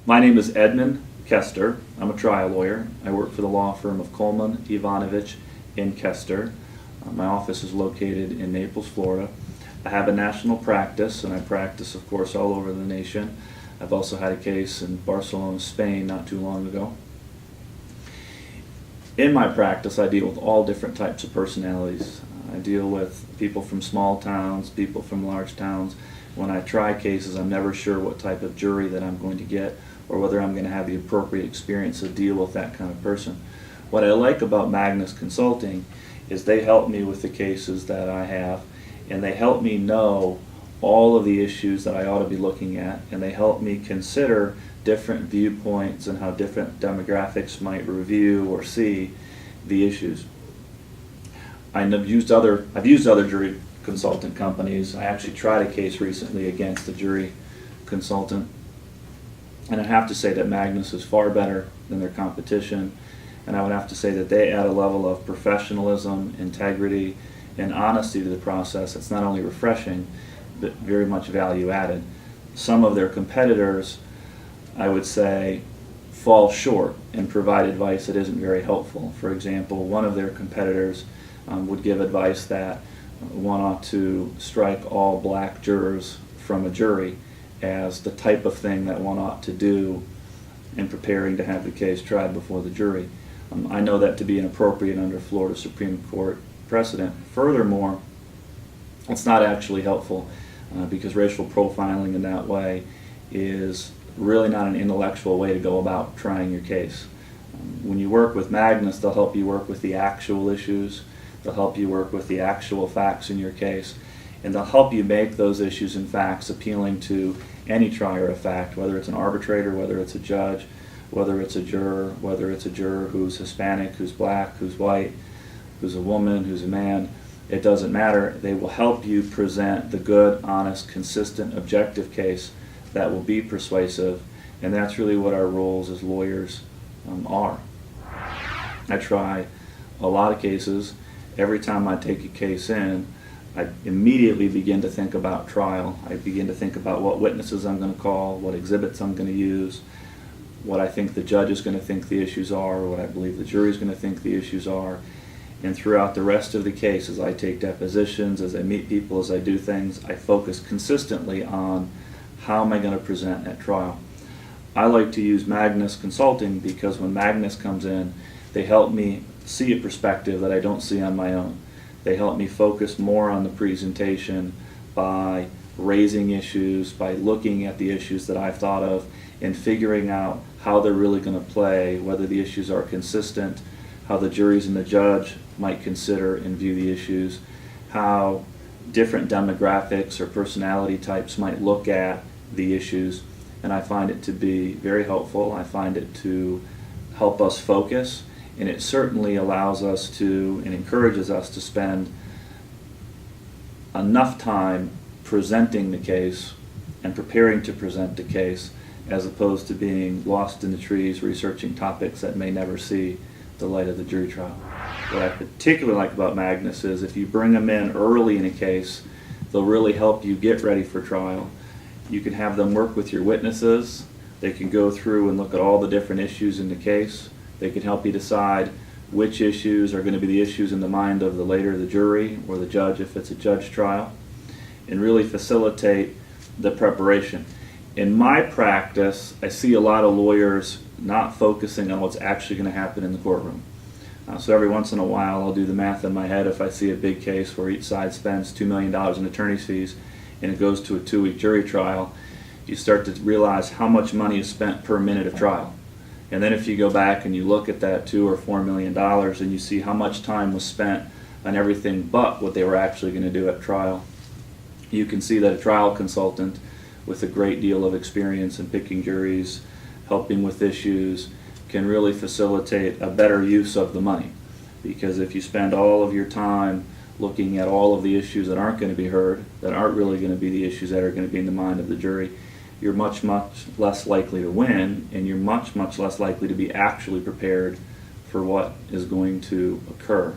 My name is Edmond Koester. I'm a trial lawyer. I work for the law firm of Coleman, Ivanovich in Koester. My office is located in Naples, Florida. I have a national practice, and I practice, of course, all over the nation. I've also had a case in Barcelona, Spain, not too long ago. In my practice, I deal with all different types of personalities. I deal with people from small towns, people from large towns. When I try cases, I'm never sure what type of jury that I'm going to get or whether I'm going to have the appropriate experience to deal with that kind of person. What I like about Magnus Consulting is they help me with the cases that I have, and they help me know all of the issues that I ought to be looking at, and they help me consider different viewpoints and how different demographics might review or see the issues. I've used other jury consultant companies. I actually tried a case recently against a jury consultant, and I have to say that Magnus is far better than their competition, and I would have to say that they add a level of professionalism, integrity, and honesty to the process that's not only refreshing, but very much value added. Some of their competitors, I would say, fall short and provide advice that isn't very helpful. For example, one of their competitors would give advice that one ought to strike all black jurors from a jury as the type of thing that one ought to do in preparing to have the case tried before the jury. I know that to be inappropriate under Florida Supreme Court precedent. Furthermore, it's not actually helpful because racial profiling in that way is really not an intellectual way to go about trying your case. When you work with Magnus, they'll help you work with the actual issues, they'll help you work with the actual facts in your case, and they'll help you make those issues and facts appealing to any trier of fact, whether it's an arbitrator, whether it's a judge, whether it's a juror who's Hispanic, who's black, who's white, who's a woman, who's a man. It doesn't matter. They will help you present the good, honest, consistent, objective case that will be persuasive, and that's really what our roles as lawyers are. I try a lot of cases. Every time I take a case in, I immediately begin to think about trial. I begin to think about what witnesses I'm going to call, what exhibits I'm going to use, what I think the judge is going to think the issues are, what I believe the jury is going to think the issues are. And throughout the rest of the case, as I take depositions, as I meet people, as I do things, I focus consistently on how am I going to present at trial. I like to use Magnus Consulting because when Magnus comes in, they help me see a perspective that I don't see on my own. They help me focus more on the presentation by raising issues, by looking at the issues that I've thought of and figuring out how they're really going to play, whether the issues are consistent, how the juries and the judge might consider and view the issues, how different demographics or personality types might look at the issues, and I find it to be very helpful. I find it to help us focus, and it certainly allows us to and encourages us to spend enough time presenting the case and preparing to present the case as opposed to being lost in the trees researching topics that may never see the light of the jury trial. What I particularly like about Magnus is if you bring them in early in a case, they'll really help you get ready for trial. You can have them work with your witnesses. They can go through and look at all the different issues in the case. They can help you decide which issues are going to be the issues in the mind of the jury or the judge if it's a judge trial, and really facilitate the preparation. In my practice, I see a lot of lawyers not focusing on what's actually going to happen in the courtroom. So every once in a while I'll do the math in my head. If I see a big case where each side spends $2 million in attorney's fees and it goes to a 2-week jury trial, you start to realize how much money is spent per minute of trial. And then if you go back and you look at that $2 or $4 million and you see how much time was spent on everything but what they were actually going to do at trial, you can see that a trial consultant with a great deal of experience in picking juries, helping with issues, can really facilitate a better use of the money. Because if you spend all of your time looking at all of the issues that aren't going to be heard, that aren't really going to be the issues that are going to be in the mind of the jury, you're much, much less likely to win, and you're much, much less likely to be actually prepared for what is going to occur.